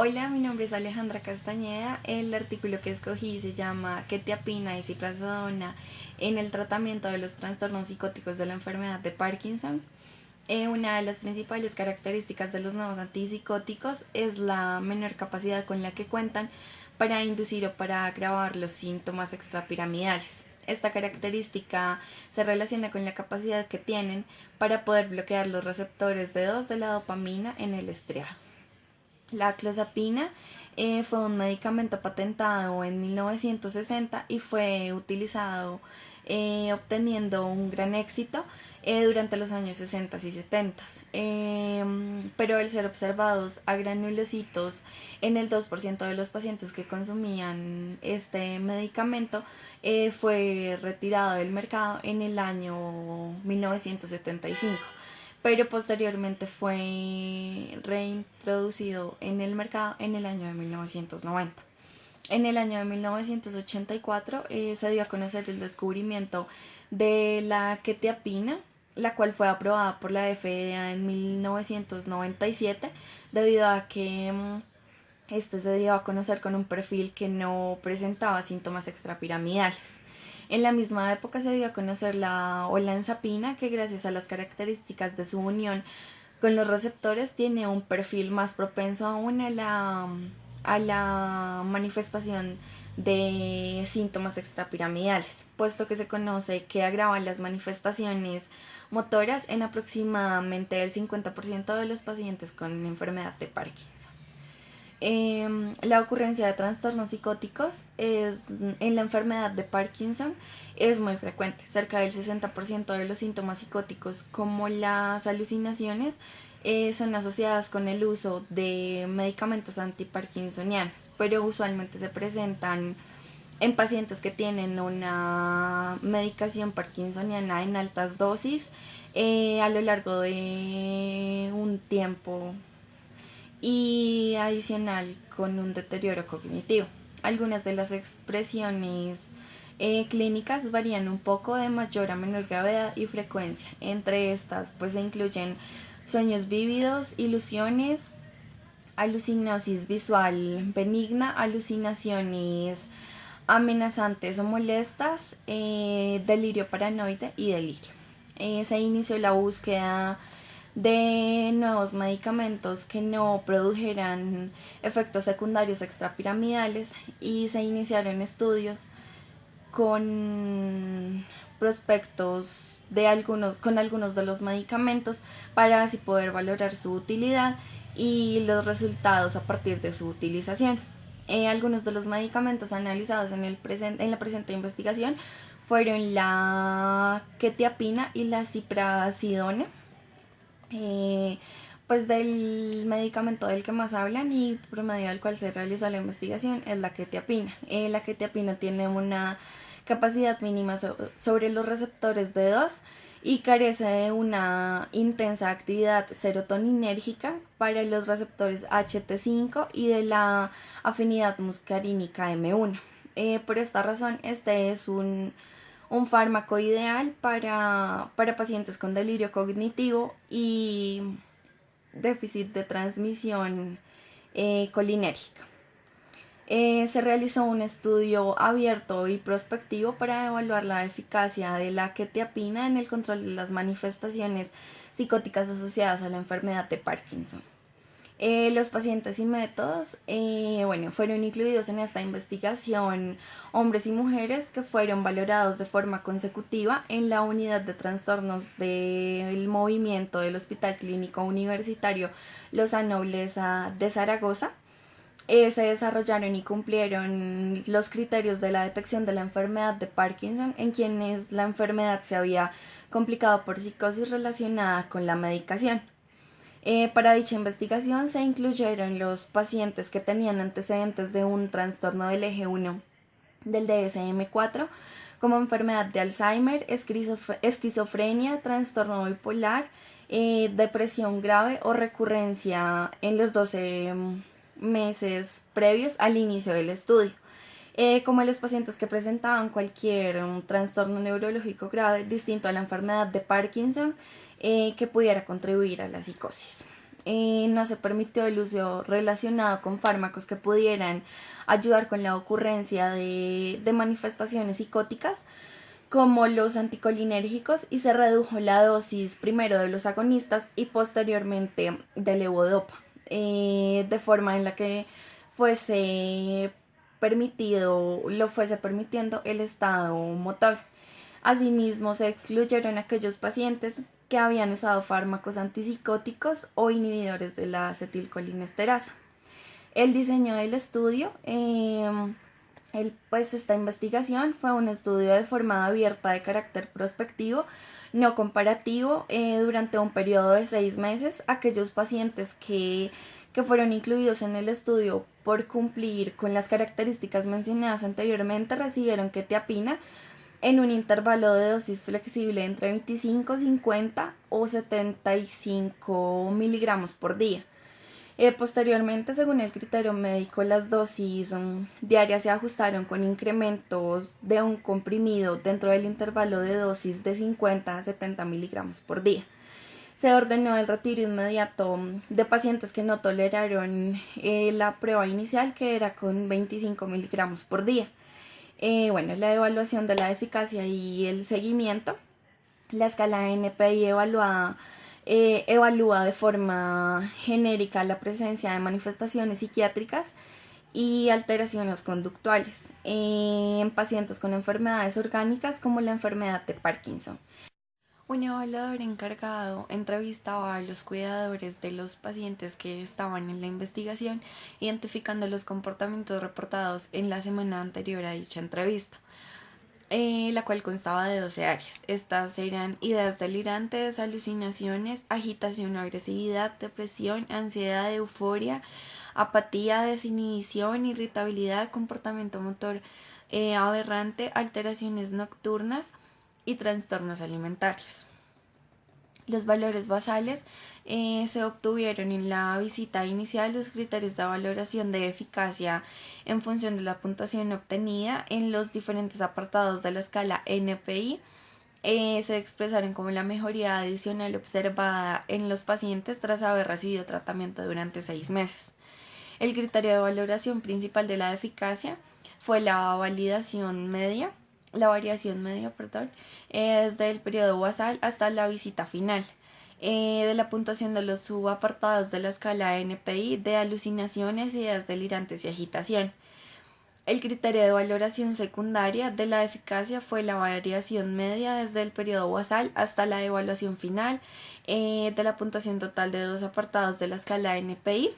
Hola, mi nombre es Alejandra Castañeda. El artículo que escogí se llama Quetiapina y Ziprasidona en el tratamiento de los trastornos psicóticos de la enfermedad de Parkinson. Una de las principales características de los nuevos antipsicóticos es la menor capacidad con la que cuentan para inducir o para agravar los síntomas extrapiramidales. Esta característica se relaciona con la capacidad que tienen para poder bloquear los receptores D2 de la dopamina en el estriado. La clozapina fue un medicamento patentado en 1960 y fue utilizado obteniendo un gran éxito durante los años 60 y 70. Pero al ser observados a granulocitos en el 2% de los pacientes que consumían este medicamento, fue retirado del mercado en el año 1975, pero posteriormente fue reintroducido en el mercado en el año de 1990. En el año de 1984 se dio a conocer el descubrimiento de la quetiapina, la cual fue aprobada por la FDA en 1997 debido a que este se dio a conocer con un perfil que no presentaba síntomas extrapiramidales. En la misma época se dio a conocer la olanzapina, que gracias a las características de su unión con los receptores tiene un perfil más propenso aún a la manifestación de síntomas extrapiramidales, puesto que se conoce que agravan las manifestaciones motoras en aproximadamente el 50% de los pacientes con enfermedad de Parkinson. La ocurrencia de trastornos psicóticos en la enfermedad de Parkinson es muy frecuente. Cerca del 60% de los síntomas psicóticos, como las alucinaciones, son asociadas con el uso de medicamentos antiparkinsonianos, pero usualmente se presentan en pacientes que tienen una medicación parkinsoniana en altas dosis a lo largo de un tiempo y adicional con un deterioro cognitivo. Algunas de las expresiones clínicas varían un poco de mayor a menor gravedad y frecuencia. Entre estas pues se incluyen sueños vívidos, ilusiones, alucinosis visual benigna, alucinaciones amenazantes o molestas, delirio paranoide y delirio. Se inició la búsqueda de nuevos medicamentos que no produjeran efectos secundarios extrapiramidales y se iniciaron estudios con prospectos con algunos de los medicamentos para así poder valorar su utilidad y los resultados a partir de su utilización. Algunos de los medicamentos analizados en la presente investigación fueron la quetiapina y la ziprasidona. Pues del medicamento del que más hablan y por medio del cual se realizó la investigación es la quetiapina. La quetiapina tiene una capacidad mínima sobre los receptores D2 y carece de una intensa actividad serotoninérgica para los receptores HT5 y de la afinidad muscarínica M1. Por esta razón, este es un fármaco ideal para pacientes con delirio cognitivo y déficit de transmisión colinérgica. Se realizó un estudio abierto y prospectivo para evaluar la eficacia de la quetiapina en el control de las manifestaciones psicóticas asociadas a la enfermedad de Parkinson. Los pacientes y métodos fueron incluidos en esta investigación hombres y mujeres que fueron valorados de forma consecutiva en la unidad de trastornos del movimiento del Hospital Clínico Universitario Lozano Blesa de Zaragoza. Se desarrollaron y cumplieron los criterios de la detección de la enfermedad de Parkinson en quienes la enfermedad se había complicado por psicosis relacionada con la medicación. Para dicha investigación se incluyeron los pacientes que tenían antecedentes de un trastorno del eje 1 del DSM-4 como enfermedad de Alzheimer, esquizofrenia, trastorno bipolar, depresión grave o recurrencia en los 12 meses previos al inicio del estudio, como los pacientes que presentaban cualquier trastorno neurológico grave distinto a la enfermedad de Parkinson que pudiera contribuir a la psicosis. No se permitió el uso relacionado con fármacos que pudieran ayudar con la ocurrencia de manifestaciones psicóticas, como los anticolinérgicos, y se redujo la dosis primero de los agonistas y posteriormente del levodopa, de forma en la que lo fuese permitiendo el estado motor. Asimismo, se excluyeron aquellos pacientes que habían usado fármacos antipsicóticos o inhibidores de la acetilcolinesterasa. El diseño del estudio, esta investigación fue un estudio de forma abierta de carácter prospectivo, no comparativo, durante un periodo de 6 meses. Aquellos pacientes que fueron incluidos en el estudio por cumplir con las características mencionadas anteriormente recibieron quetiapina en un intervalo de dosis flexible entre 25, 50 o 75 miligramos por día. Posteriormente, según el criterio médico, las dosis diarias se ajustaron con incrementos de un comprimido dentro del intervalo de dosis de 50 a 70 miligramos por día. Se ordenó el retiro inmediato de pacientes que no toleraron la prueba inicial, que era con 25 miligramos por día. La evaluación de la eficacia y el seguimiento. La escala NPI evalúa de forma genérica la presencia de manifestaciones psiquiátricas y alteraciones conductuales en pacientes con enfermedades orgánicas como la enfermedad de Parkinson. Un evaluador encargado entrevistaba a los cuidadores de los pacientes que estaban en la investigación, identificando los comportamientos reportados en la semana anterior a dicha entrevista, la cual constaba de 12 áreas. Estas eran ideas delirantes, alucinaciones, agitación o agresividad, depresión, ansiedad, euforia, apatía, desinhibición, irritabilidad, comportamiento motor aberrante, alteraciones nocturnas y trastornos alimentarios. Los valores basales se obtuvieron en la visita inicial. Los criterios de valoración de eficacia en función de la puntuación obtenida en los diferentes apartados de la escala NPI se expresaron como la mejoría adicional observada en los pacientes tras haber recibido tratamiento durante 6 meses. El criterio de valoración principal de la eficacia fue la variación media, desde el periodo basal hasta la visita final, de la puntuación de los subapartados de la escala NPI de alucinaciones, ideas delirantes y agitación. El criterio de valoración secundaria de la eficacia fue la variación media desde el periodo basal hasta la evaluación final, de la puntuación total de 2 apartados de la escala NPI,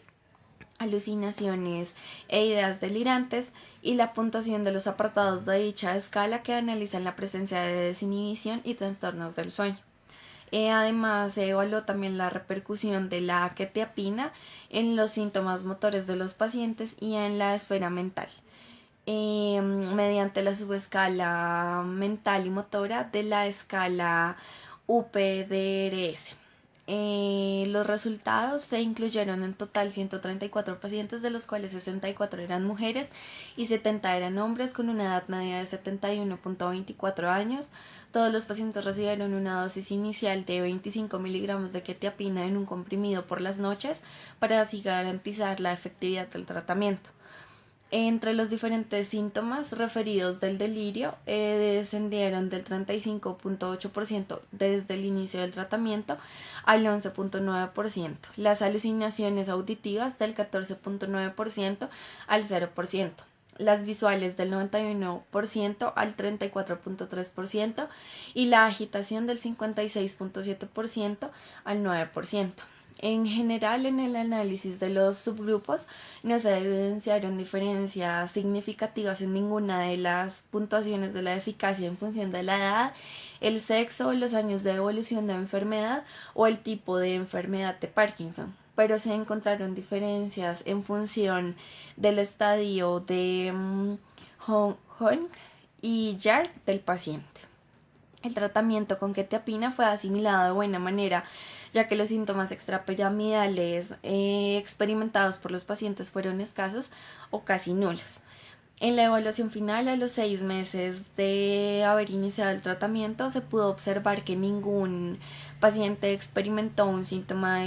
alucinaciones e ideas delirantes, y la puntuación de los apartados de dicha escala que analizan la presencia de desinhibición y trastornos del sueño. Además, se evaluó también la repercusión de la quetiapina en los síntomas motores de los pacientes y en la esfera mental, mediante la subescala mental y motora de la escala UPDRS. Los resultados se incluyeron en total 134 pacientes, de los cuales 64 eran mujeres y 70 eran hombres, con una edad media de 71.24 años. Todos los pacientes recibieron una dosis inicial de 25 miligramos de quetiapina en un comprimido por las noches para así garantizar la efectividad del tratamiento. Entre los diferentes síntomas referidos del delirio, descendieron del 35.8% desde el inicio del tratamiento al 11.9%, las alucinaciones auditivas del 14.9% al 0%, las visuales del 91% al 34.3% y la agitación del 56.7% al 9%. En general, en el análisis de los subgrupos no se evidenciaron diferencias significativas en ninguna de las puntuaciones de la eficacia en función de la edad, el sexo, los años de evolución de enfermedad o el tipo de enfermedad de Parkinson, pero se encontraron diferencias en función del estadio de Hong y YAR del paciente. El tratamiento con quetiapina fue asimilado de buena manera, ya que los síntomas extrapiramidales experimentados por los pacientes fueron escasos o casi nulos. En la evaluación final, a los 6 meses de haber iniciado el tratamiento, se pudo observar que ningún paciente experimentó un síntoma,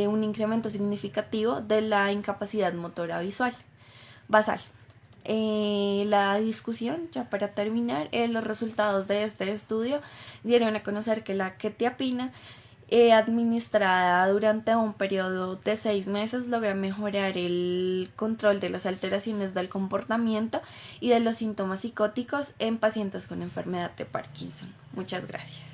un incremento significativo de la incapacidad motora visual basal. La discusión, ya para terminar, los resultados de este estudio dieron a conocer que la quetiapina administrada durante un periodo de 6 meses logra mejorar el control de las alteraciones del comportamiento y de los síntomas psicóticos en pacientes con enfermedad de Parkinson. Muchas gracias.